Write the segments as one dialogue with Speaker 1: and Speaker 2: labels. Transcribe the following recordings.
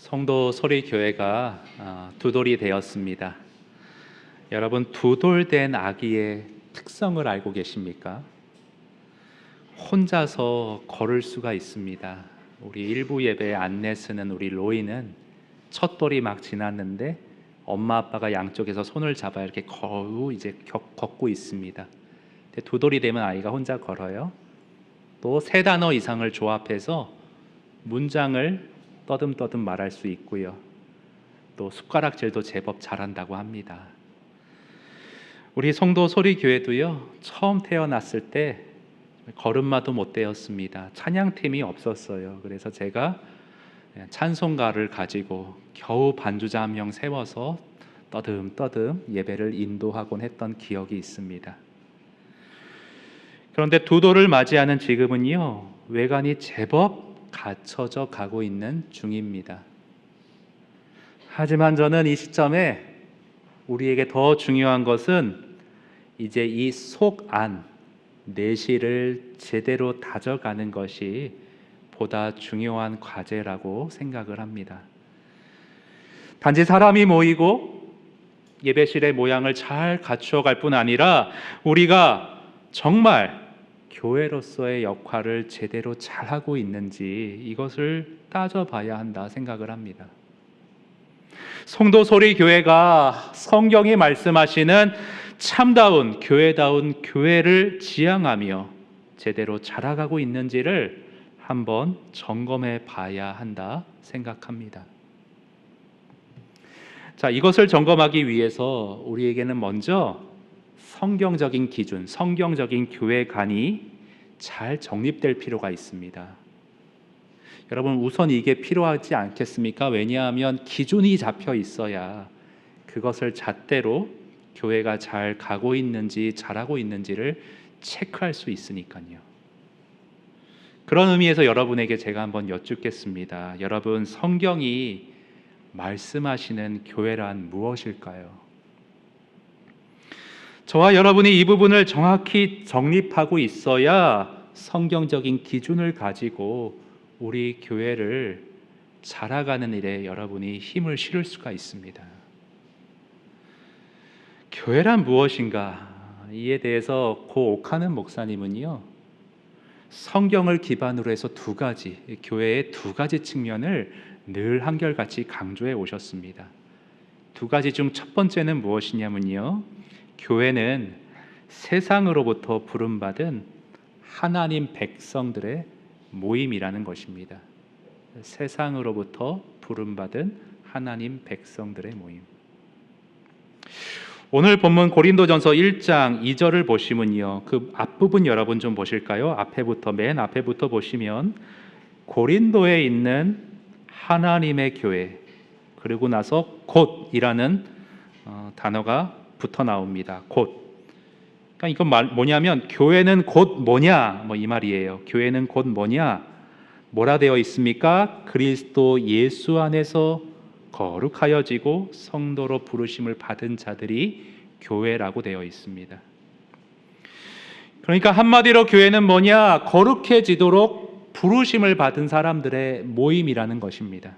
Speaker 1: 성도 소리교회가 두 돌이 되었습니다. 여러분, 두 돌 된 아기의 특성을 알고 계십니까? 혼자서 걸을 수가 있습니다. 우리 일부 예배에 안내 쓰는 우리 로이는 첫 돌이 막 지났는데 엄마 아빠가 양쪽에서 손을 잡아 이렇게 겨우 이제 걷고 있습니다. 두 돌이 되면 아이가 혼자 걸어요. 또 세 단어 이상을 조합해서 문장을 떠듬떠듬 말할 수 있고요. 또 숟가락질도 제법 잘한다고 합니다. 우리 성도 소리교회도요, 처음 태어났을 때 걸음마도 못 되었습니다. 찬양팀이 없었어요. 그래서 제가 찬송가를 가지고 겨우 반주자 한 명 세워서 떠듬떠듬 예배를 인도하곤 했던 기억이 있습니다. 그런데 두 돌을 맞이하는 지금은요, 외관이 제법 갖춰져 가고 있는 중입니다. 하지만 저는 이 시점에 우리에게 더 중요한 것은 이제 이 속 안, 내실을 제대로 다져가는 것이 보다 중요한 과제라고 생각을 합니다. 단지 사람이 모이고 예배실의 모양을 잘 갖추어 갈 뿐 아니라 우리가 정말 교회로서의 역할을 제대로 잘하고 있는지 이것을 따져봐야 한다 생각을 합니다. 성도 소리 교회가 성경이 말씀하시는 참다운 교회다운 교회를 지향하며 제대로 자라가고 있는지를 한번 점검해 봐야 한다 생각합니다. 자, 이것을 점검하기 위해서 우리에게는 먼저 성경적인 기준, 성경적인 교회관이 잘 정립될 필요가 있습니다. 여러분, 우선 이게 필요하지 않겠습니까? 왜냐하면 기준이 잡혀 있어야 그것을 잣대로 교회가 잘 가고 있는지 잘하고 있는지를 체크할 수 있으니까요. 그런 의미에서 여러분에게 제가 한번 여쭙겠습니다. 여러분, 성경이 말씀하시는 교회란 무엇일까요? 저와 여러분이 이 부분을 정확히 정립하고 있어야 성경적인 기준을 가지고 우리 교회를 자라가는 일에 여러분이 힘을 실을 수가 있습니다. 교회란 무엇인가? 이에 대해서 고 옥하는 목사님은요, 성경을 기반으로 해서 두 가지, 교회의 두 가지 측면을 늘 한결같이 강조해 오셨습니다. 두 가지 중 첫 번째는 무엇이냐면요, 교회는 세상으로부터 부름받은 하나님 백성들의 모임이라는 것입니다. 세상으로부터 부름받은 하나님 백성들의 모임. 오늘 본문 고린도전서 1장 2절을 보시면요, 그 앞부분 여러분 좀 보실까요? 맨 앞에부터 보시면 고린도에 있는 하나님의 교회, 그리고 나서 곧이라는 단어가 붙어 나옵니다. 곧. 그러니까 이건 뭐냐면 교회는 곧 뭐냐? 이 말이에요. 교회는 곧 뭐냐? 뭐라 되어 있습니까? 그리스도 예수 안에서 거룩하여지고 성도로 부르심을 받은 자들이 교회라고 되어 있습니다. 그러니까 한마디로 교회는 뭐냐? 거룩해지도록 부르심을 받은 사람들의 모임이라는 것입니다.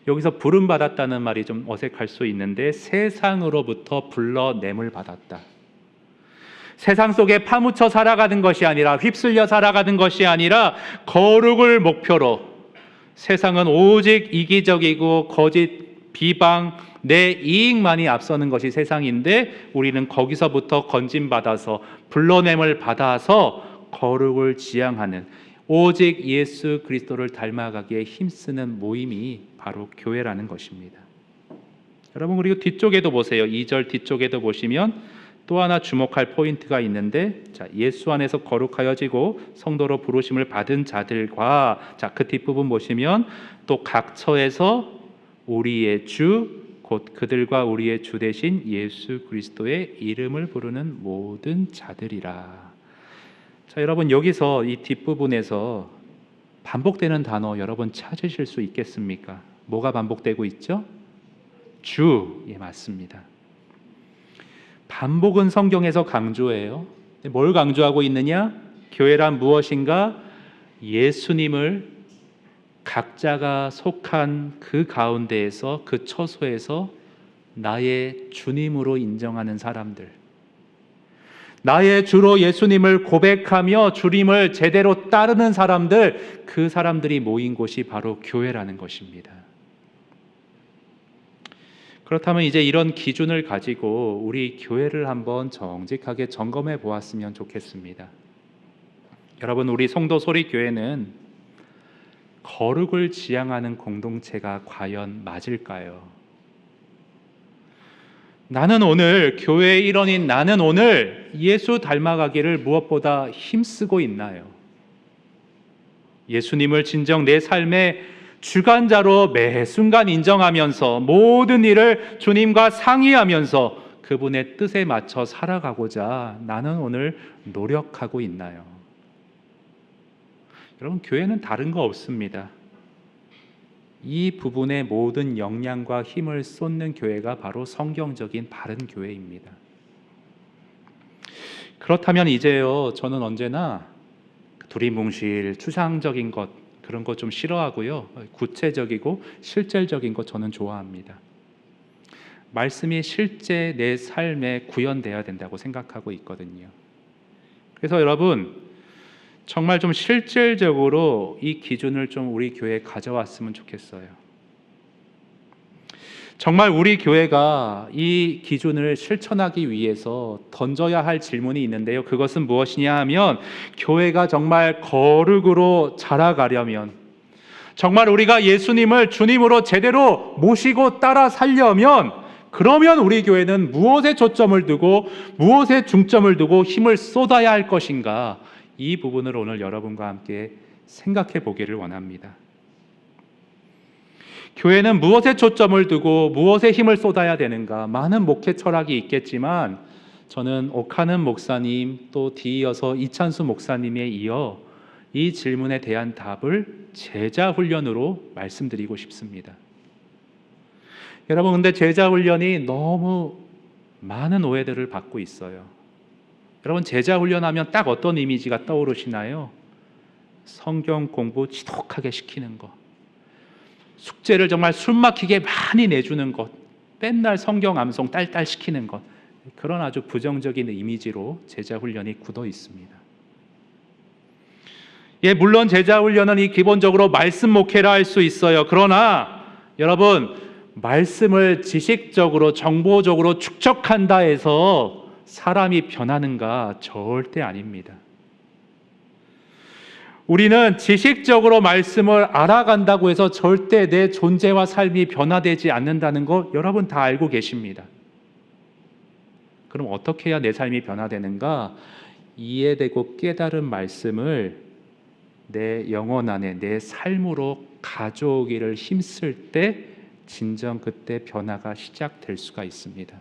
Speaker 1: 여기서 부름받았다는 말이 좀 어색할 수 있는데, 세상으로부터 불러냄을 받았다. 세상 속에 파묻혀 살아가는 것이 아니라, 휩쓸려 살아가는 것이 아니라 거룩을 목표로, 세상은 오직 이기적이고 거짓, 비방, 내 이익만이 앞서는 것이 세상인데, 우리는 거기서부터 건짐받아서 불러냄을 받아서 거룩을 지향하는, 오직 예수 그리스도를 닮아가기에 힘쓰는 모임이 바로 교회라는 것입니다. 여러분, 그리고 뒤쪽에도 보세요. 2절 뒤쪽에도 보시면 또 하나 주목할 포인트가 있는데, 자, 예수 안에서 거룩하여지고 성도로 부르심을 받은 자들과, 자, 그 뒷부분 보시면 또 각처에서 우리의 주, 곧 그들과 우리의 주 되신 예수 그리스도의 이름을 부르는 모든 자들이라. 자, 여러분, 여기서 이 뒷부분에서 반복되는 단어 여러분 찾으실 수 있겠습니까? 뭐가 반복되고 있죠? 주. 예, 맞습니다. 반복은 성경에서 강조해요. 뭘 강조하고 있느냐? 교회란 무엇인가? 예수님을 각자가 속한 그 가운데에서, 그 처소에서 나의 주님으로 인정하는 사람들, 나의 주로 예수님을 고백하며 주님을 제대로 따르는 사람들, 그 사람들이 모인 곳이 바로 교회라는 것입니다. 그렇다면 이제 이런 기준을 가지고 우리 교회를 한번 정직하게 점검해 보았으면 좋겠습니다. 여러분, 우리 성도 소리교회는 거룩을 지향하는 공동체가 과연 맞을까요? 나는 오늘 교회의 일원인 나는 오늘 예수 닮아가기를 무엇보다 힘쓰고 있나요? 예수님을 진정 내 삶의 주관자로 매 순간 인정하면서 모든 일을 주님과 상의하면서 그분의 뜻에 맞춰 살아가고자 나는 오늘 노력하고 있나요? 여러분, 교회는 다른 거 없습니다. 이 부분에 모든 역량과 힘을 쏟는 교회가 바로 성경적인 바른 교회입니다. 그렇다면 이제요, 저는 언제나 두리뭉실 추상적인 것, 그런 거 좀 싫어하고요, 구체적이고 실질적인 거 저는 좋아합니다. 말씀이 실제 내 삶에 구현돼야 된다고 생각하고 있거든요. 그래서 여러분, 정말 좀 실질적으로 이 기준을 좀 우리 교회에 가져왔으면 좋겠어요. 정말 우리 교회가 이 기준을 실천하기 위해서 던져야 할 질문이 있는데요. 그것은 무엇이냐 하면, 교회가 정말 거룩으로 자라가려면, 정말 우리가 예수님을 주님으로 제대로 모시고 따라 살려면, 그러면 우리 교회는 무엇에 초점을 두고 무엇에 중점을 두고 힘을 쏟아야 할 것인가, 이 부분을 오늘 여러분과 함께 생각해 보기를 원합니다. 교회는 무엇에 초점을 두고 무엇에 힘을 쏟아야 되는가, 많은 목회 철학이 있겠지만 저는 옥하는 목사님, 또 뒤이어서 이찬수 목사님에 이어 이 질문에 대한 답을 제자 훈련으로 말씀드리고 싶습니다. 여러분, 근데 제자 훈련이 너무 많은 오해들을 받고 있어요. 여러분, 제자 훈련하면 딱 어떤 이미지가 떠오르시나요? 성경 공부 지독하게 시키는 것, 숙제를 정말 숨막히게 많이 내주는 것, 맨날 성경 암송 딸딸 시키는 것, 그런 아주 부정적인 이미지로 제자 훈련이 굳어 있습니다. 예, 물론 제자 훈련은 이 기본적으로 말씀 목회라 할 수 있어요. 그러나 여러분, 말씀을 지식적으로 정보적으로 축적한다 해서 사람이 변하는가? 절대 아닙니다. 우리는 지식적으로 말씀을 알아간다고 해서 절대 내 존재와 삶이 변화되지 않는다는 거 여러분 다 알고 계십니다. 그럼 어떻게 해야 내 삶이 변화되는가? 이해되고 깨달은 말씀을 내 영혼 안에, 내 삶으로 가져오기를 힘쓸 때 진정 그때 변화가 시작될 수가 있습니다.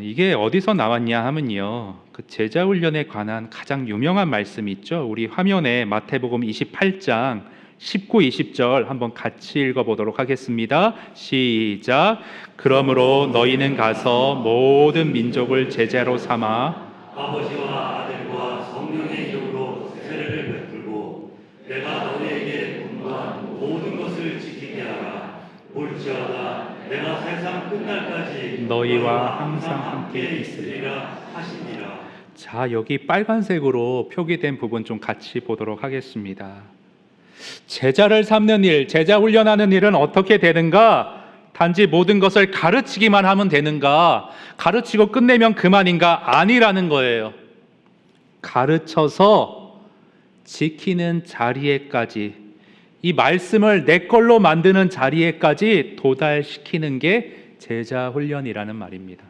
Speaker 1: 이게 어디서 나왔냐 하면요, 그 제자 훈련에 관한 가장 유명한 말씀이 있죠. 우리 화면에 마태복음 28장 19, 20절 한번 같이 읽어보도록 하겠습니다. 시작. 그러므로 너희는 가서 모든 민족을 제자로 삼아
Speaker 2: 아버지와 아들과 성령의 이름으로 세례를 베풀고 내가 너희에게 분부한 모든 것을 지키게 하라. 볼지어다 내가 세상 끝날까지
Speaker 1: 너희와 항상 함께
Speaker 2: 있으리라 하시니라.
Speaker 1: 자, 여기 빨간색으로 표기된 부분 좀 같이 보도록 하겠습니다. 제자를 삼는 일, 제자 훈련하는 일은 어떻게 되는가? 단지 모든 것을 가르치기만 하면 되는가? 가르치고 끝내면 그만인가? 아니라는 거예요. 가르쳐서 지키는 자리에까지, 이 말씀을 내 걸로 만드는 자리에까지 도달시키는 게 제자 훈련이라는 말입니다.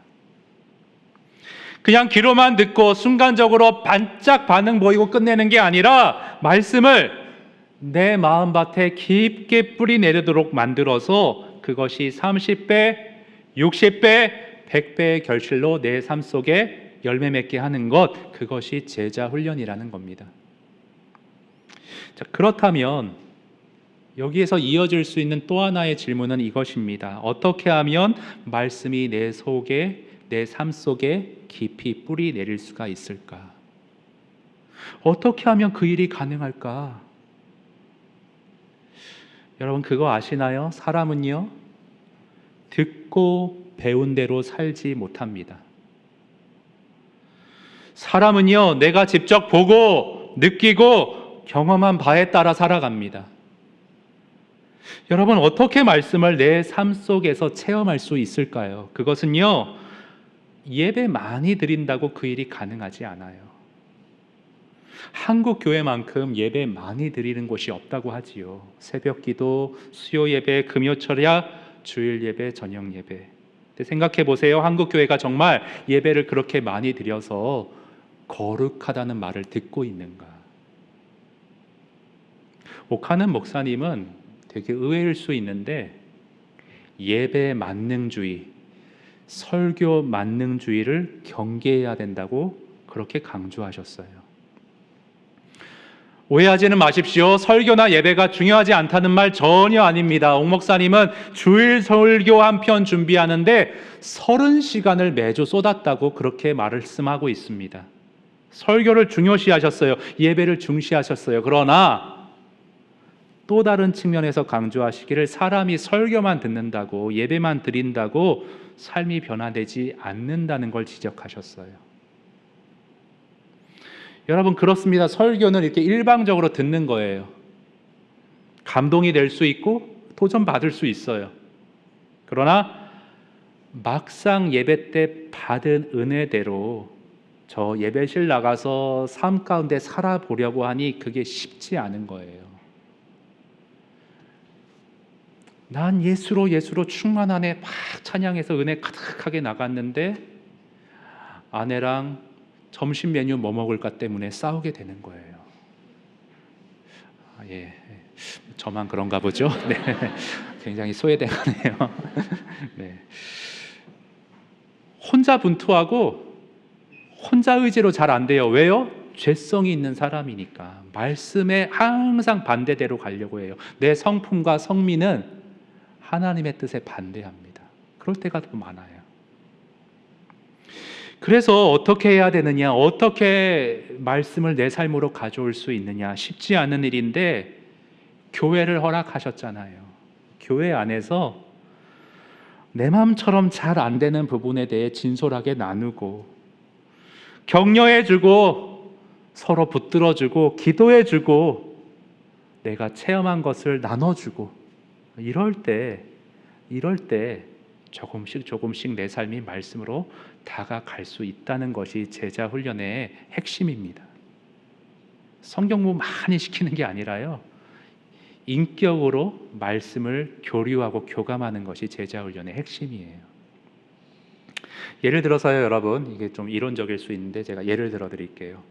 Speaker 1: 그냥 귀로만 듣고 순간적으로 반짝 반응 보이고 끝내는 게 아니라 말씀을 내 마음밭에 깊게 뿌리 내리도록 만들어서 그것이 30배, 60배, 100배의 결실로 내 삶 속에 열매 맺게 하는 것, 그것이 제자 훈련이라는 겁니다. 자, 그렇다면 여기에서 이어질 수 있는 또 하나의 질문은 이것입니다. 어떻게 하면 말씀이 내 속에, 내 삶 속에 깊이 뿌리 내릴 수가 있을까? 어떻게 하면 그 일이 가능할까? 여러분 그거 아시나요? 사람은요, 듣고 배운 대로 살지 못합니다. 사람은요, 내가 직접 보고 느끼고 경험한 바에 따라 살아갑니다. 여러분 어떻게 말씀을 내 삶 속에서 체험할 수 있을까요? 그것은요, 예배 많이 드린다고 그 일이 가능하지 않아요. 한국 교회만큼 예배 많이 드리는 곳이 없다고 하지요. 새벽 기도, 수요 예배, 금요 철야, 주일 예배, 저녁 예배. 근데 생각해 보세요. 한국 교회가 정말 예배를 그렇게 많이 드려서 거룩하다는 말을 듣고 있는가? 옥하는 목사님은 되게 의외일 수 있는데 예배 만능주의, 설교 만능주의를 경계해야 된다고 그렇게 강조하셨어요. 오해하지는 마십시오. 설교나 예배가 중요하지 않다는 말 전혀 아닙니다. 옥 목사님은 주일 설교 한 편 준비하는데 30시간을 매주 쏟았다고 그렇게 말씀하고 있습니다. 설교를 중요시하셨어요. 예배를 중시하셨어요. 그러나 또 다른 측면에서 강조하시기를 사람이 설교만 듣는다고, 예배만 드린다고 삶이 변화되지 않는다는 걸 지적하셨어요. 여러분 그렇습니다. 설교는 이렇게 일방적으로 듣는 거예요. 감동이 될 수 있고 도전 받을 수 있어요. 그러나 막상 예배 때 받은 은혜대로 저 예배실 나가서 삶 가운데 살아보려고 하니 그게 쉽지 않은 거예요. 난 예수로 충만하네 막 찬양해서 은혜 가득하게 나갔는데 아내랑 점심 메뉴 뭐 먹을까 때문에 싸우게 되는 거예요. 저만 그런가 보죠. 네, 굉장히 소외되네요. 네. 혼자 분투하고 혼자 의지로 잘 안 돼요. 왜요? 죄성이 있는 사람이니까. 말씀에 항상 반대대로 가려고 해요. 내 성품과 성미는 하나님의 뜻에 반대합니다. 그럴 때가 더 많아요. 그래서 어떻게 해야 되느냐, 어떻게 말씀을 내 삶으로 가져올 수 있느냐, 쉽지 않은 일인데 교회를 허락하셨잖아요. 교회 안에서 내 마음처럼 잘 안 되는 부분에 대해 진솔하게 나누고 격려해주고 서로 붙들어주고 기도해주고 내가 체험한 것을 나눠주고 이럴 때 조금씩 내 삶이 말씀으로 다가갈 수 있다는 것이 제자 훈련의 핵심입니다. 성경 공부 많이 시키는 게 아니라요, 인격으로 말씀을 교류하고 교감하는 것이 제자 훈련의 핵심이에요. 예를 들어서요, 여러분, 이게 좀 이론적일 수 있는데 제가 예를 들어 드릴게요.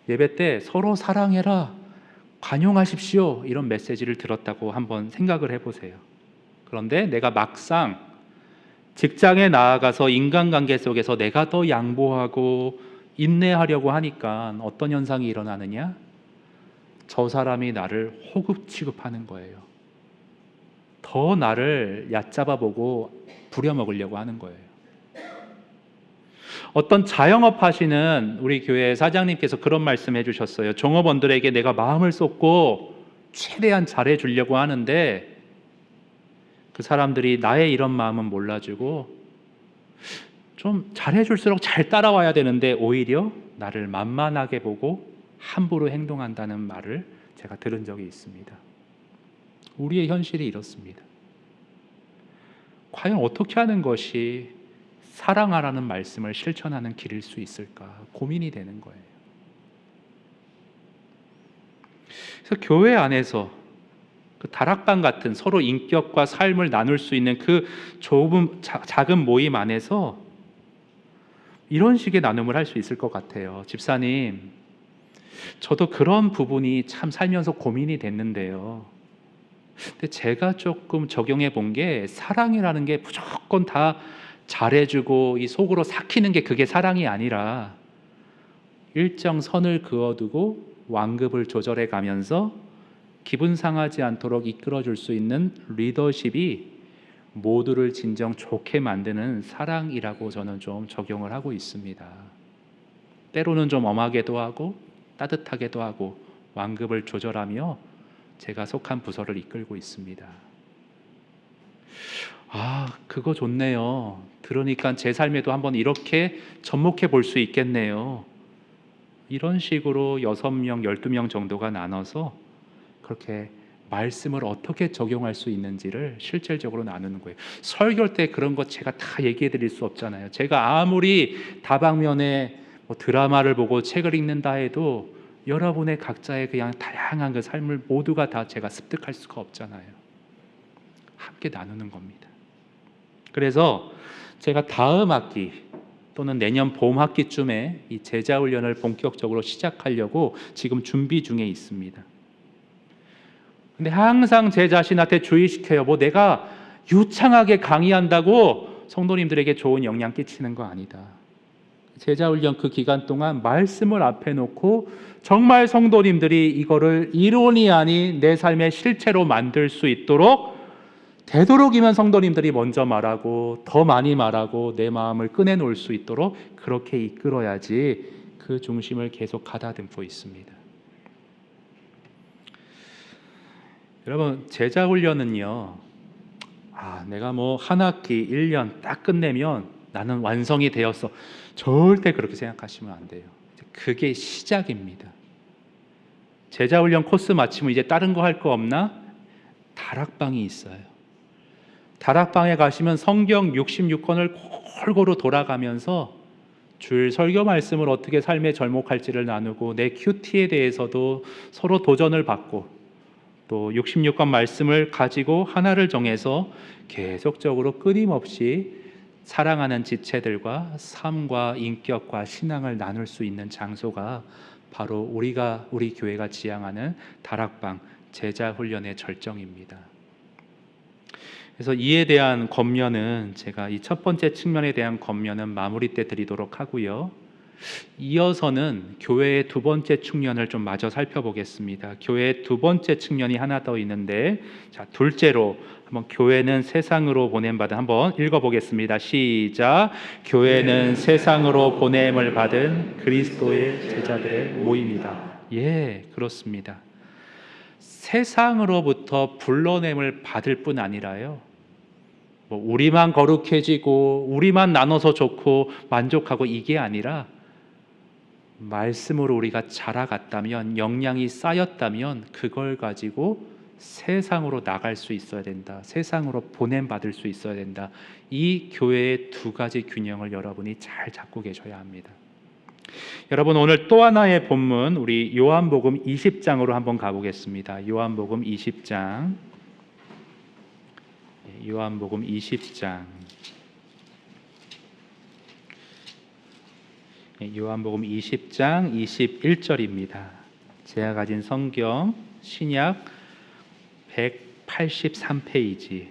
Speaker 1: 예배 때 서로 사랑해라, 관용하십시오, 이런 메시지를 들었다고 한번 생각을 해보세요. 그런데 내가 막상 직장에 나아가서 인간관계 속에서 내가 더 양보하고 인내하려고 하니까 어떤 현상이 일어나느냐? 저 사람이 나를 호급 취급하는 거예요. 더 나를 얕잡아보고 부려먹으려고 하는 거예요. 어떤 자영업 하시는 우리 교회 사장님께서 그런 말씀 해주셨어요. 종업원들에게 내가 마음을 쏟고 최대한 잘해주려고 하는데 그 사람들이 나의 이런 마음은 몰라주고 좀 잘해줄수록 잘 따라와야 되는데 오히려 나를 만만하게 보고 함부로 행동한다는 말을 제가 들은 적이 있습니다. 우리의 현실이 이렇습니다. 과연 어떻게 하는 것이 사랑하라는 말씀을 실천하는 길일 수 있을까 고민이 되는 거예요. 그래서 교회 안에서 그 다락방 같은 서로 인격과 삶을 나눌 수 있는 그 좁은 작은 모임 안에서 이런 식의 나눔을 할 수 있을 것 같아요. 집사님, 저도 그런 부분이 참 살면서 고민이 됐는데요. 근데 제가 조금 적용해 본 게 사랑이라는 게 무조건 다 잘해주고 이 속으로 삭히는 게 그게 사랑이 아니라 일정 선을 그어두고 완급을 조절해 가면서 기분 상하지 않도록 이끌어줄 수 있는 리더십이 모두를 진정 좋게 만드는 사랑이라고 저는 좀 적용을 하고 있습니다. 때로는 좀 엄하게도 하고 따뜻하게도 하고 완급을 조절하며 제가 속한 부서를 이끌고 있습니다. 그거 좋네요. 들으니까 제 삶에도 한번 이렇게 접목해 볼 수 있겠네요. 이런 식으로 6명, 12명 정도가 나눠서 그렇게 말씀을 어떻게 적용할 수 있는지를 실질적으로 나누는 거예요. 설교 때 그런 것 제가 다 얘기해 드릴 수 없잖아요. 제가 아무리 다방면에 드라마를 보고 책을 읽는다 해도 여러분의 각자의 그냥 다양한 그 삶을 모두가 다 제가 습득할 수가 없잖아요. 함께 나누는 겁니다. 그래서 제가 다음 학기 또는 내년 봄 학기쯤에 이 제자 훈련을 본격적으로 시작하려고 지금 준비 중에 있습니다. 근데 항상 제 자신한테 주의시켜요. 내가 유창하게 강의한다고 성도님들에게 좋은 영향 끼치는 거 아니다. 제자 훈련 그 기간 동안 말씀을 앞에 놓고 정말 성도님들이 이거를 이론이 아닌 내 삶의 실체로 만들 수 있도록 되도록이면 성도님들이 먼저 말하고 더 많이 말하고 내 마음을 꺼내놓을 수 있도록 그렇게 이끌어야지 그 중심을 계속 가다듬고 있습니다. 여러분, 제자 훈련은요, 내가 한 학기 1년 딱 끝내면 나는 완성이 되었어, 절대 그렇게 생각하시면 안 돼요. 그게 시작입니다. 제자 훈련 코스 마치면 이제 다른 거 할 거 없나? 다락방이 있어요. 다락방에 가시면 성경 66권을 골고루 돌아가면서 주일 설교 말씀을 어떻게 삶에 절목할지를 나누고 내 큐티에 대해서도 서로 도전을 받고 또 66권 말씀을 가지고 하나를 정해서 계속적으로 끊임없이 사랑하는 지체들과 삶과 인격과 신앙을 나눌 수 있는 장소가 바로 우리 교회가 지향하는 다락방 제자 훈련의 절정입니다. 그래서 이에 대한 권면은 제가 이 첫 번째 측면에 대한 권면은 마무리 때 드리도록 하고요. 이어서는 교회의 두 번째 측면을 좀 마저 살펴보겠습니다. 교회의 두 번째 측면이 하나 더 있는데, 둘째로 한번 교회는 세상으로 보냄받은, 한번 읽어보겠습니다. 시작. 교회는 세상으로 보냄을 받은 그리스도의 제자들의 모임이다. 예, 그렇습니다. 세상으로부터 불러냄을 받을 뿐 아니라요, 우리만 거룩해지고 우리만 나눠서 좋고 만족하고 이게 아니라 말씀으로 우리가 자라갔다면, 역량이 쌓였다면 그걸 가지고 세상으로 나갈 수 있어야 된다. 세상으로 보냄받을 수 있어야 된다. 이 교회의 두 가지 균형을 여러분이 잘 잡고 계셔야 합니다. 여러분, 오늘 또 하나의 본문, 우리 요한복음 20장으로 한번 가보겠습니다. 요한복음 20장. 요한복음 20장. 요한복음 20장 21절입니다. 제가 가진 성경 신약 183페이지.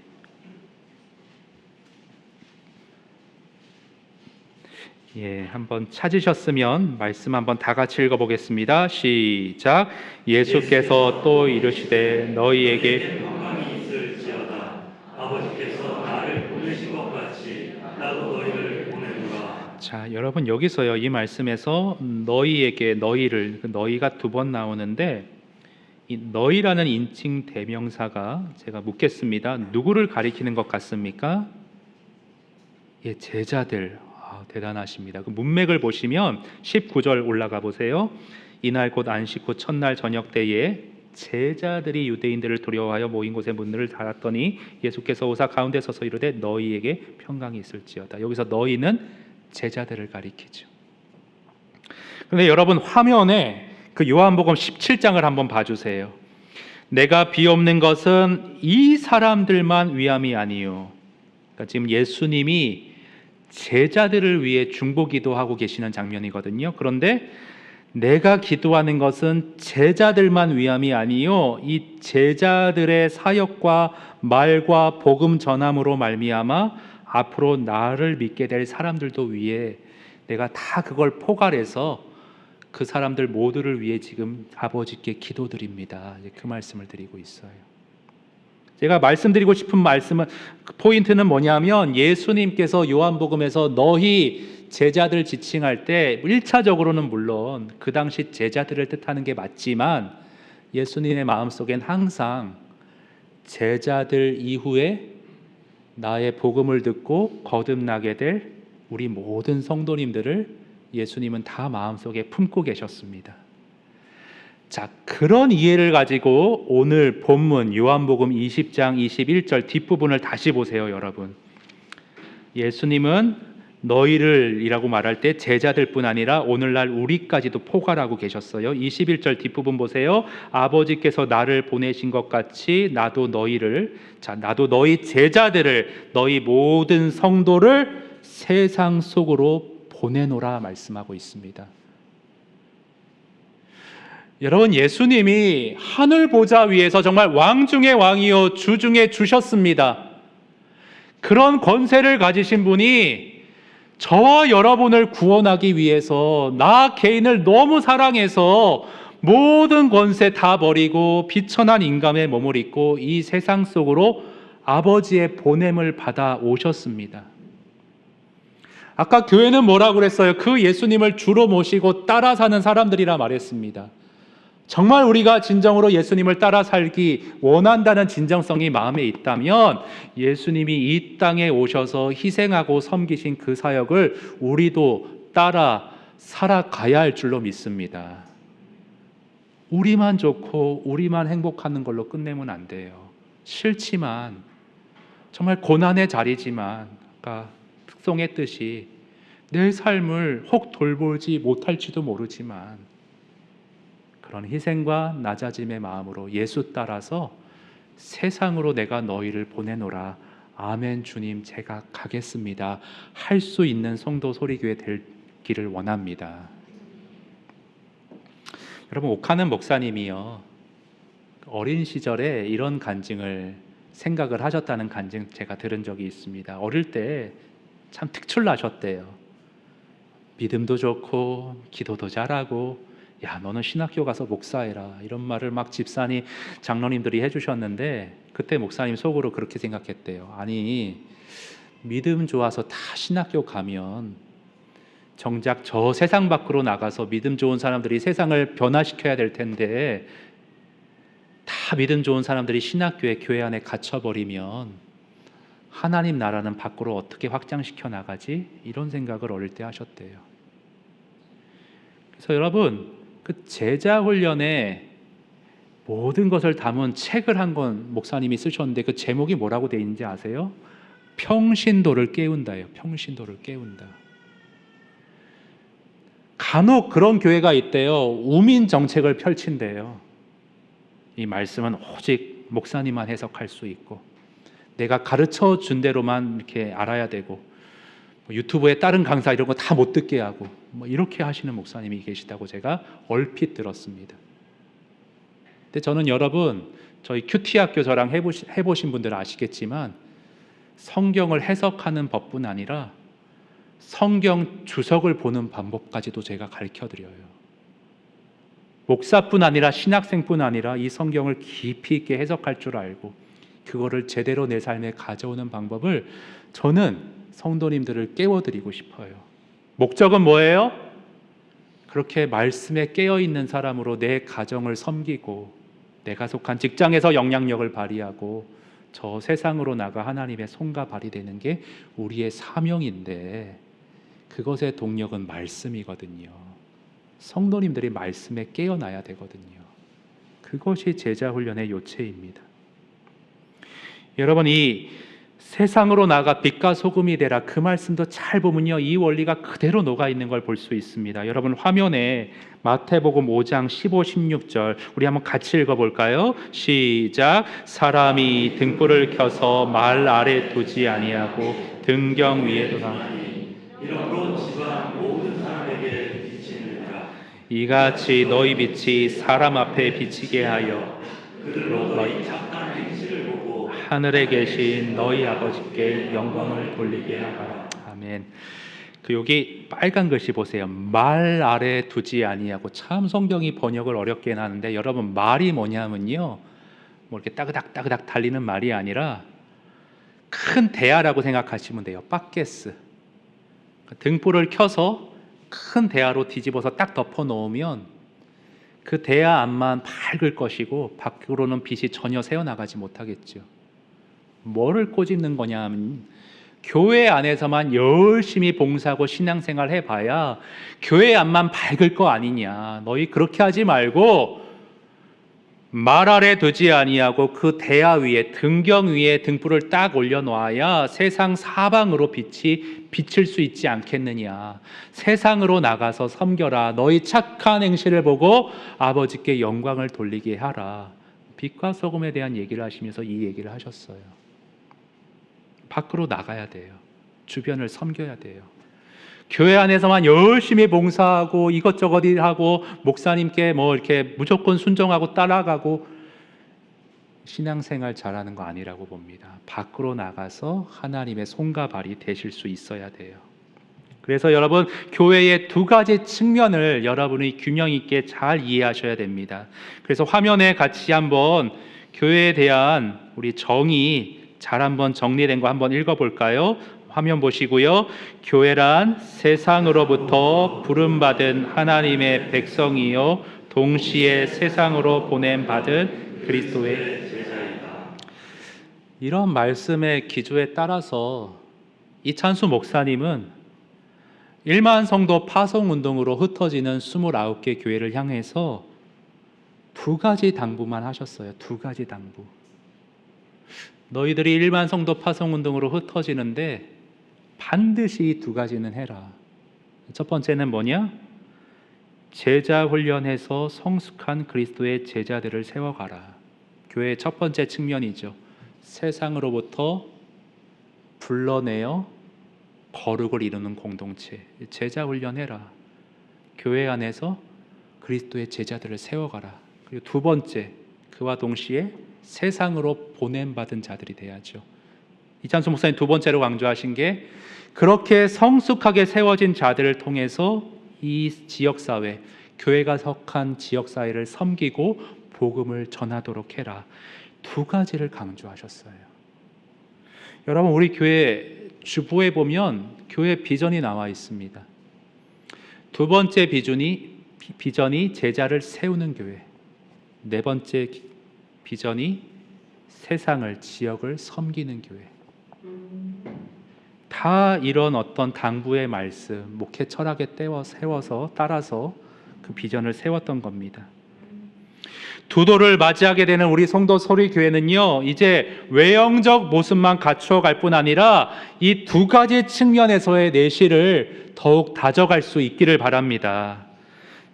Speaker 1: 한번 찾으셨으면 말씀 한번 다 같이 읽어보겠습니다. 시작. 예수께서 또 이르시되 너희에게
Speaker 2: 평강이 있을지어다. 아버지께서 나를 보내신 것 같이 나도 너희를 보내노라.
Speaker 1: 자, 여러분, 여기서요, 이 말씀에서 너희에게, 너희를, 너희가 두 번 나오는데, 이 너희라는 인칭 대명사가, 제가 묻겠습니다, 누구를 가리키는 것 같습니까? 제자들. 대단하십니다. 그 문맥을 보시면 19절 올라가 보세요. 이날 곧 안식 후 첫날 저녁 때에 제자들이 유대인들을 두려워하여 모인 곳에 문을 닫았더니 예수께서 오사 가운데 서서 이르되 너희에게 평강이 있을지어다. 여기서 너희는 제자들을 가리키죠. 그런데 여러분, 화면에 그 요한복음 17장을 한번 봐주세요. 내가 비옵는 것은 이 사람들만 위함이 아니요. 그러니까 지금 예수님이 제자들을 위해 중보기도하고 계시는 장면이거든요. 그런데 내가 기도하는 것은 제자들만 위함이 아니요, 이 제자들의 사역과 말과 복음 전함으로 말미암아 앞으로 나를 믿게 될 사람들도 위해 내가 다 그걸 포괄해서 그 사람들 모두를 위해 지금 아버지께 기도드립니다. 그 말씀을 드리고 있어요. 제가 말씀드리고 싶은 말씀은, 포인트는 뭐냐면, 예수님께서 요한복음에서 너희 제자들 지칭할 때 1차적으로는 물론 그 당시 제자들을 뜻하는 게 맞지만, 예수님의 마음속엔 항상 제자들 이후에 나의 복음을 듣고 거듭나게 될 우리 모든 성도님들을 예수님은 다 마음속에 품고 계셨습니다. 자, 그런 이해를 가지고 오늘 본문 요한복음 20장 21절 뒷부분을 다시 보세요, 여러분. 예수님은 너희를 이라고 말할 때 제자들뿐 아니라 오늘날 우리까지도 포괄하고 계셨어요. 21절 뒷부분 보세요. 아버지께서 나를 보내신 것 같이 나도 너희 제자들을, 너희 모든 성도를 세상 속으로 보내노라 말씀하고 있습니다. 여러분, 예수님이 하늘 보좌 위에서 정말 왕 중의 왕이요 주 중의 주셨습니다. 그런 권세를 가지신 분이 저와 여러분을 구원하기 위해서 나 개인을 너무 사랑해서 모든 권세 다 버리고 비천한 인간의 몸을 입고 이 세상 속으로 아버지의 보냄을 받아 오셨습니다. 아까 교회는 뭐라고 그랬어요? 그 예수님을 주로 모시고 따라 사는 사람들이라 말했습니다. 정말 우리가 진정으로 예수님을 따라 살기 원한다는 진정성이 마음에 있다면 예수님이 이 땅에 오셔서 희생하고 섬기신 그 사역을 우리도 따라 살아가야 할 줄로 믿습니다. 우리만 좋고 우리만 행복하는 걸로 끝내면 안 돼요. 싫지만 정말 고난의 자리지만 아까 특송했듯이 내 삶을 혹 돌보지 못할지도 모르지만 그런 희생과 낮아짐의 마음으로 예수 따라서 세상으로 내가 너희를 보내노라. 아멘 주님 제가 가겠습니다. 할 수 있는 성도 소리교회 되기를 원합니다. 여러분, 옥하는 목사님이요 어린 시절에 이런 간증을 생각을 하셨다는 간증 제가 들은 적이 있습니다. 어릴 때 참 특출나셨대요. 믿음도 좋고 기도도 잘하고 야 너는 신학교 가서 목사해라 이런 말을 막 집사님 장로님들이 해주셨는데 그때 목사님 속으로 그렇게 생각했대요. 아니 믿음 좋아서 다 신학교 가면 정작 저 세상 밖으로 나가서 믿음 좋은 사람들이 세상을 변화시켜야 될 텐데 다 믿음 좋은 사람들이 신학교에 교회 안에 갇혀버리면 하나님 나라는 밖으로 어떻게 확장시켜 나가지? 이런 생각을 어릴 때 하셨대요. 그래서 여러분 그 제자 훈련에 모든 것을 담은 책을 한 권 목사님이 쓰셨는데 그 제목이 뭐라고 돼 있는지 아세요? 평신도를 깨운다예요. 평신도를 깨운다. 간혹 그런 교회가 있대요. 우민 정책을 펼친대요. 이 말씀은 오직 목사님만 해석할 수 있고 내가 가르쳐 준 대로만 이렇게 알아야 되고 유튜브에 다른 강사 이런 거 다 못 듣게 하고 이렇게 하시는 목사님이 계시다고 제가 얼핏 들었습니다. 근데 저는 여러분 저희 큐티 학교 저랑 해보신 분들 아시겠지만 성경을 해석하는 법뿐 아니라 성경 주석을 보는 방법까지도 제가 가르쳐드려요. 목사뿐 아니라 신학생뿐 아니라 이 성경을 깊이 있게 해석할 줄 알고 그거를 제대로 내 삶에 가져오는 방법을 저는 성도님들을 깨워드리고 싶어요. 목적은 뭐예요? 그렇게 말씀에 깨어있는 사람으로 내 가정을 섬기고 내가 속한 직장에서 영향력을 발휘하고 저 세상으로 나가 하나님의 손과 발이 되는 게 우리의 사명인데 그것의 동력은 말씀이거든요. 성도님들이 말씀에 깨어나야 되거든요. 그것이 제자 훈련의 요체입니다. 여러분 이 세상으로 나가 빛과 소금이 되라 그 말씀도 잘 보면요 이 원리가 그대로 녹아 있는 걸 볼 수 있습니다. 여러분 화면에 마태복음 5장 15, 16절 우리 한번 같이 읽어볼까요? 시작. 사람이 등불을 켜서 말 아래 두지 아니하고 등경 위에 두나
Speaker 2: 이러므로 집안 모든 사람에게 비치느니라.
Speaker 1: 이같이 너희 빛이 사람 앞에 비치게 하여
Speaker 2: 그들로 너희 착한 행실을 보고
Speaker 1: 하늘에 계신 너희 아버지께 영광을 돌리게 하라. 아멘. 그 여기 빨간 글씨 보세요. 말 아래 두지 아니하고 참 성경이 번역을 어렵게 해놨는데 여러분 말이 뭐냐면요 뭐 이렇게 따그닥 달리는 말이 아니라 큰 대야라고 생각하시면 돼요. 바게스. 등불을 켜서 큰 대야로 뒤집어서 딱 덮어 놓으면 그 대야 앞만 밝을 것이고 밖으로는 빛이 전혀 새어나가지 못하겠죠. 뭐를 꼬집는 거냐 하면 교회 안에서만 열심히 봉사하고 신앙생활 해봐야 교회 앞만 밝을 거 아니냐. 너희 그렇게 하지 말고 말 아래 두지 아니하고 그 대야 위에 등경 위에 등불을 딱 올려놓아야 세상 사방으로 빛이 비칠 수 있지 않겠느냐. 세상으로 나가서 섬겨라. 너희 착한 행실을 보고 아버지께 영광을 돌리게 하라. 빛과 소금에 대한 얘기를 하시면서 이 얘기를 하셨어요. 밖으로 나가야 돼요. 주변을 섬겨야 돼요. 교회 안에서만 열심히 봉사하고 이것저것 하고 목사님께 뭐 이렇게 무조건 순종하고 따라가고 신앙생활 잘하는 거 아니라고 봅니다. 밖으로 나가서 하나님의 손과 발이 되실 수 있어야 돼요. 그래서 여러분 교회의 두 가지 측면을 여러분이 균형 있게 잘 이해하셔야 됩니다. 그래서 화면에 같이 한번 교회에 대한 우리 정의 잘 한번 정리된 거 한번 읽어볼까요? 화면 보시고요. 교회란 세상으로부터 부름받은 하나님의 백성이요 동시에 세상으로 보냄받은 그리스도의 제자이다. 이런 말씀의 기조에 따라서 이찬수 목사님은 1만 성도 파송운동으로 흩어지는 29개 교회를 향해서 두 가지 당부만 하셨어요. 두 가지 당부. 너희들이 1만 성도 파송운동으로 흩어지는데 반드시 두 가지는 해라. 첫 번째는 뭐냐? 제자 훈련해서 성숙한 그리스도의 제자들을 세워가라. 교회의 첫 번째 측면이죠. 세상으로부터 불러내어 거룩을 이루는 공동체. 제자 훈련해라. 교회 안에서 그리스도의 제자들을 세워가라. 그리고 두 번째, 그와 동시에 세상으로 보냄받은 자들이 돼야죠. 이찬수 목사님 두 번째로 강조하신 게 그렇게 성숙하게 세워진 자들을 통해서 이 지역사회, 교회가 속한 지역사회를 섬기고 복음을 전하도록 해라. 두 가지를 강조하셨어요. 여러분 우리 교회 주보에 보면 교회 비전이 나와 있습니다. 두 번째 비전이 제자를 세우는 교회. 네 번째 비전이 세상을, 지역을 섬기는 교회. 다 이런 어떤 당부의 말씀, 목회 철학에 세워서 따라서 그 비전을 세웠던 겁니다. 두도를 맞이하게 되는 우리 성도 소리교회는요, 이제 외형적 모습만 갖추어갈 뿐 아니라 이 두 가지 측면에서의 내실을 더욱 다져갈 수 있기를 바랍니다.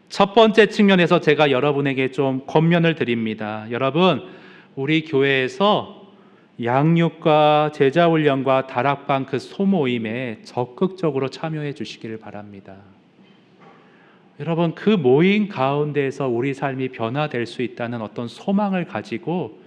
Speaker 1: 첫 번째 측면에서 제가 여러분에게 좀 권면을 드립니다. 여러분, 우리 교회에서 양육과 제자훈련과 다락방 그 소모임에 적극적으로 참여해 주시기를 바랍니다. 여러분 그 모임 가운데에서 우리 삶이 변화될 수 있다는 어떤 소망을 가지고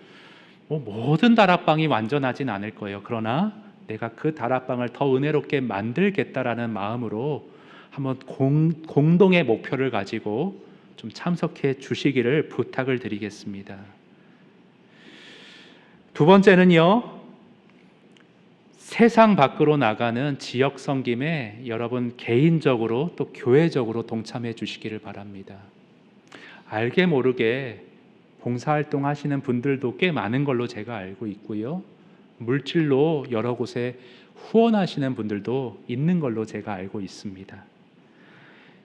Speaker 1: 모든 다락방이 완전하진 않을 거예요. 그러나 내가 그 다락방을 더 은혜롭게 만들겠다라는 마음으로 한번 공동의 목표를 가지고 좀 참석해 주시기를 부탁을 드리겠습니다. 두 번째는요, 세상 밖으로 나가는 지역 섬김에 여러분 개인적으로 또 교회적으로 동참해 주시기를 바랍니다. 알게 모르게 봉사활동 하시는 분들도 꽤 많은 걸로 제가 알고 있고요. 물질로 여러 곳에 후원하시는 분들도 있는 걸로 제가 알고 있습니다.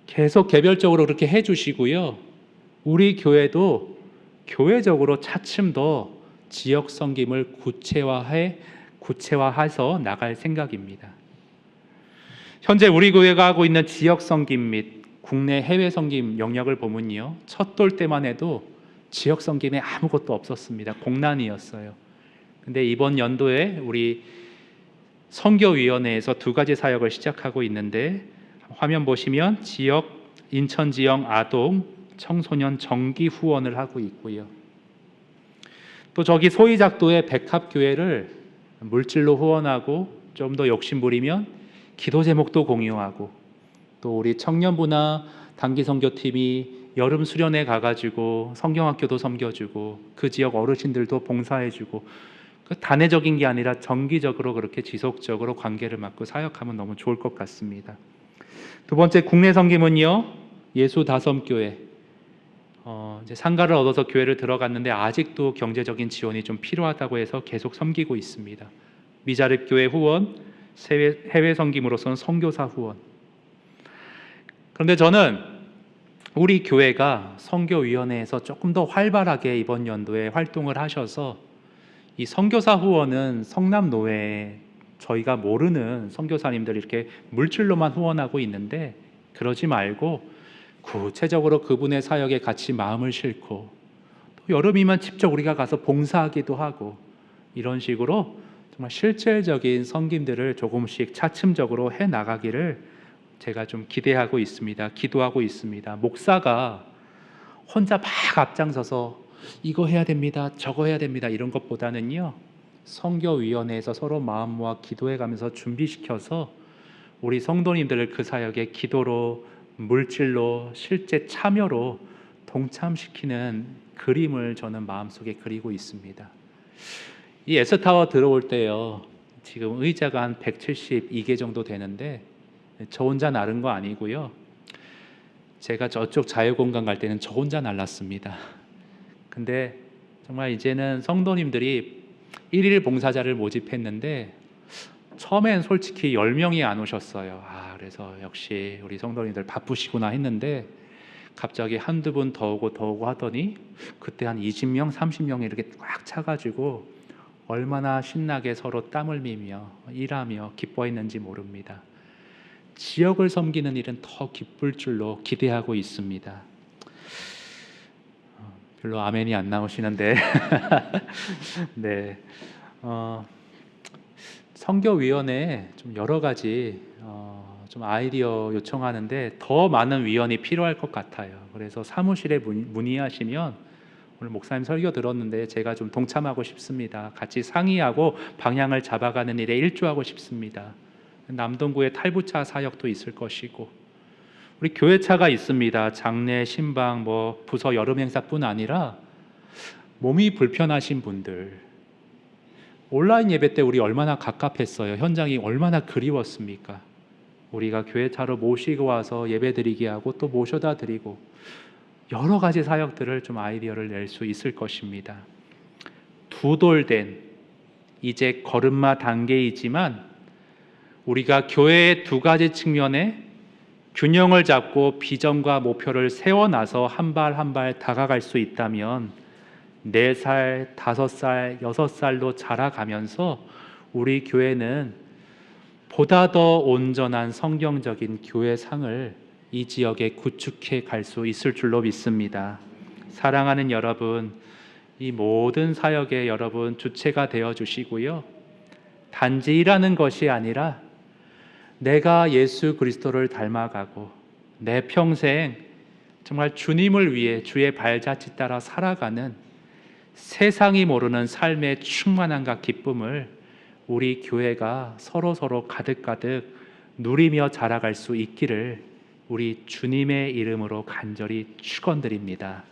Speaker 1: 계속 개별적으로 그렇게 해 주시고요. 우리 교회도 교회적으로 차츰 더 지역 섬김을 구체화해서 나갈 생각입니다. 현재 우리 교회가 하고 있는 지역 섬김 및 국내 해외 섬김 영역을 보면요, 첫 돌 때만 해도 지역 섬김에 아무것도 없었습니다. 공란이었어요. 근데 이번 연도에 우리 선교위원회에서 두 가지 사역을 시작하고 있는데, 화면 보시면 지역 인천 지역 아동 청소년 정기 후원을 하고 있고요. 또 저기 소이작도의 백합교회를 물질로 후원하고 좀 더 욕심부리면 기도 제목도 공유하고, 또 우리 청년부나 단기선교팀이 여름 수련회 가가지고 성경학교도 섬겨주고 그 지역 어르신들도 봉사해주고, 그 단회적인 게 아니라 정기적으로 그렇게 지속적으로 관계를 맺고 사역하면 너무 좋을 것 같습니다. 두 번째 국내 섬김은요, 예수 다섬교회 이제 상가를 얻어서 교회를 들어갔는데 아직도 경제적인 지원이 좀 필요하다고 해서 계속 섬기고 있습니다. 미자립 교회 후원, 해외 섬김으로서는 선교사 후원. 그런데 저는 우리 교회가 선교위원회에서 조금 더 활발하게 이번 연도에 활동을 하셔서 이 선교사 후원은 성남노회에 저희가 모르는 선교사님들이 이렇게 물질로만 후원하고 있는데 그러지 말고 구체적으로 그분의 사역에 같이 마음을 싣고 또 여름이면 직접 우리가 가서 봉사하기도 하고 이런 식으로 정말 실질적인 섬김들을 조금씩 차츰적으로 해 나가기를 제가 좀 기대하고 있습니다. 기도하고 있습니다. 목사가 혼자 막 앞장서서 이거 해야 됩니다, 저거 해야 됩니다 이런 것보다는요, 선교위원회에서 서로 마음 모아 기도해 가면서 준비시켜서 우리 성도님들을 그 사역에 기도로, 물질로, 실제 참여로 동참시키는 그림을 저는 마음속에 그리고 있습니다. 이 S타워 들어올 때요, 지금 의자가 한 172개 정도 되는데 저 혼자 나른 거 아니고요, 제가 저쪽 자유공간 갈 때는 저 혼자 날랐습니다. 근데 정말 이제는 성도님들이 일일 봉사자를 모집했는데 처음엔 솔직히 10명이 안 오셨어요. 그래서 역시 우리 성도님들 바쁘시구나 했는데 갑자기 한두 분 더 오고 하더니 그때 한 20명, 30명이 이렇게 꽉 차가지고 얼마나 신나게 서로 땀을 흘리며 일하며 기뻐했는지 모릅니다. 지역을 섬기는 일은 더 기쁠 줄로 기대하고 있습니다. 별로 아멘이 안 나오시는데 네, 선교위원회에 좀 여러 가지 좀 아이디어 요청하는데 더 많은 위원이 필요할 것 같아요. 그래서 사무실에 문의하시면 오늘 목사님 설교 들었는데 제가 좀 동참하고 싶습니다. 같이 상의하고 방향을 잡아가는 일에 일조하고 싶습니다. 남동구에 탈부차 사역도 있을 것이고 우리 교회차가 있습니다. 장례, 신방, 부서 여름 행사뿐 아니라 몸이 불편하신 분들, 온라인 예배 때 우리 얼마나 갑갑했어요. 현장이 얼마나 그리웠습니까? 우리가 교회차로 모시고 와서 예배 드리게 하고 또 모셔다 드리고 여러 가지 사역들을 좀 아이디어를 낼 수 있을 것입니다. 두돌된 이제 걸음마 단계이지만 우리가 교회의 두 가지 측면에 균형을 잡고 비전과 목표를 세워놔서 한 발 한 발 다가갈 수 있다면 4살, 5살, 6살로 자라가면서 우리 교회는 보다 더 온전한 성경적인 교회상을 이 지역에 구축해 갈 수 있을 줄로 믿습니다. 사랑하는 여러분, 이 모든 사역에 여러분 주체가 되어 주시고요, 단지 일하는 것이 아니라 내가 예수 그리스도를 닮아가고 내 평생 정말 주님을 위해 주의 발자취 따라 살아가는 세상이 모르는 삶의 충만함과 기쁨을 우리 교회가 서로 가득가득 누리며 자라갈 수 있기를 우리 주님의 이름으로 간절히 축원드립니다.